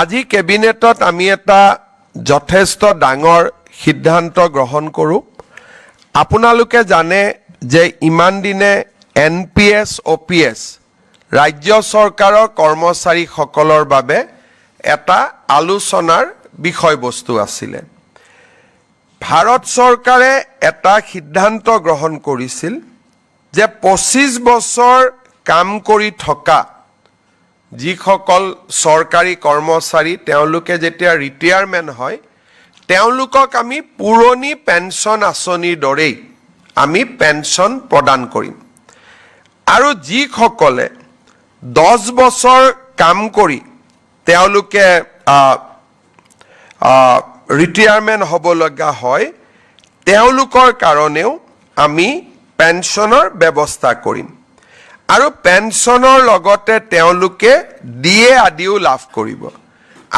আজি কেবিনেটত আমি এটা যথেষ্ট ডাঙৰ সিদ্ধান্ত গ্ৰহণ কৰোঁ। আপোনালোকে জানে যে ইমান দিনে NPS OPS ৰাজ্য চৰকাৰৰ কৰ্মচাৰীসকলৰ বাবে এটা আলোচনাৰ বিষয়বস্তু আছিলে। ভাৰত চৰকাৰে এটা সিদ্ধান্ত গ্ৰহণ কৰিছিল যে 25 বছৰ কাম কৰি থকা যিসকল চৰকাৰী কৰ্মচাৰী তেওঁলোকে যেতিয়া ৰিটায়াৰমেণ্ট হয় তেওঁলোকক আমি পুৰণি পেঞ্চন আঁচনিৰ দৰেই আমি পেঞ্চন প্ৰদান কৰিম। আৰু যিসকলে 10 বছৰ কাম কৰি তেওঁলোকে ৰিটায়াৰমেণ্ট হ'ব লগা হয় তেওঁলোকৰ কাৰণেও আমি পেঞ্চনৰ ব্যৱস্থা কৰিম। আৰু পেঞ্চনৰ লগতে তেওঁলোকে DA আদিও লাভ কৰিব।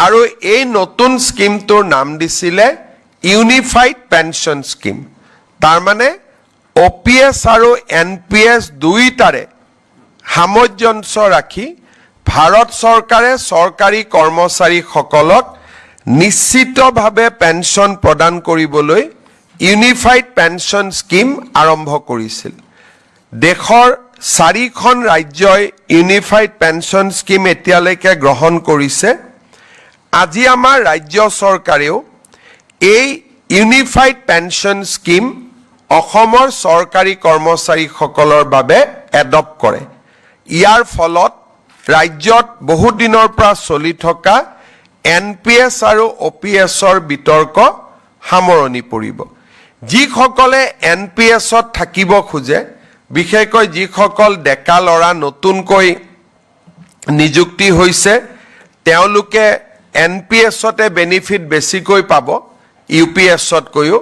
আৰু এই নতুন স্কিমটোৰ নাম দিছিলে ইউনিফাইড পেঞ্চন স্কিম। তাৰ মানে OPS আৰু NPS দুইটাৰে সামঞ্জস্য ৰাখি ভাৰত চৰকাৰে চৰকাৰী কৰ্মচাৰীসকলক নিশ্চিতভাৱে পেঞ্চন প্ৰদান কৰিবলৈ ইউনিফাইড পেঞ্চন স্কিম আৰম্ভ কৰিছিল। দেশৰ 4খন ৰাজ্যই ইউনিফাইড পেঞ্চন স্কিম এতিয়ালৈকে গ্ৰহণ কৰিছে। আজি আমাৰ ৰাজ্য চৰকাৰেও এই ইউনিফাইড পেঞ্চন স্কিম অসমৰ চৰকাৰী কৰ্মচাৰীসকলৰ বাবে এডপ্ট কৰে। ইয়াৰ ফলত ৰাজ্যত বহু দিনৰ পৰা চলি থকা NPS আৰু OPSৰ বিতৰ্ক সামৰণি পৰিব। যিসকলে NPSত থাকিব খোজে, বিশেষকৈ যিসকল ডেকা ল'ৰা নতুনকৈ নিযুক্তি হৈছে তেওঁলোকে NPSতে বেনিফিট বেছিকৈ পাব UPSতকৈও।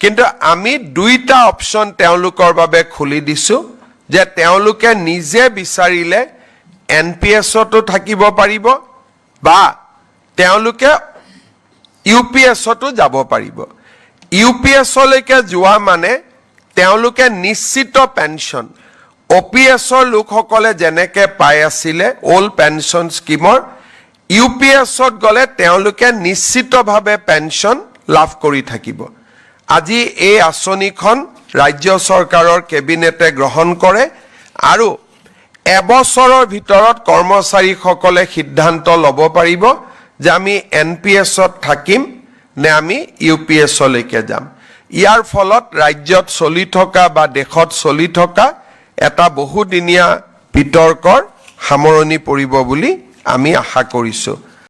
কিন্তু আমি দুইটা অপশ্যন তেওঁলোকৰ বাবে খুলি দিছোঁ যে তেওঁলোকে নিজে বিচাৰিলে NPSতো থাকিব পাৰিব বা তেওঁলোকে UPSতো যাব পাৰিব। UPSলৈকে যোৱা মানে তেওঁলোকে নিশ্চিত পেঞ্চন OPSৰ লোকসকলে যেনেকৈ পাই আছিলে অল্ড পেঞ্চন স্কিমৰ UPSত গ'লে তেওঁলোকে নিশ্চিতভাৱে পেঞ্চন লাভ কৰি থাকিব। আজি এই আঁচনিখন ৰাজ্য চৰকাৰৰ কেবিনেটে গ্ৰহণ কৰে আৰু এবছৰৰ ভিতৰত কৰ্মচাৰীসকলে সিদ্ধান্ত ল'ব পাৰিব যে আমি NPSত থাকিম নে আমি UPSলৈকে যাম। ইয়াৰ ফলত ৰাজ্যত চলি থকা বা দেশত চলি থকা এটা বহুদিনীয়া বিতৰ্কৰ সামৰণি পৰিব বুলি আমি আশা কৰিছোঁ।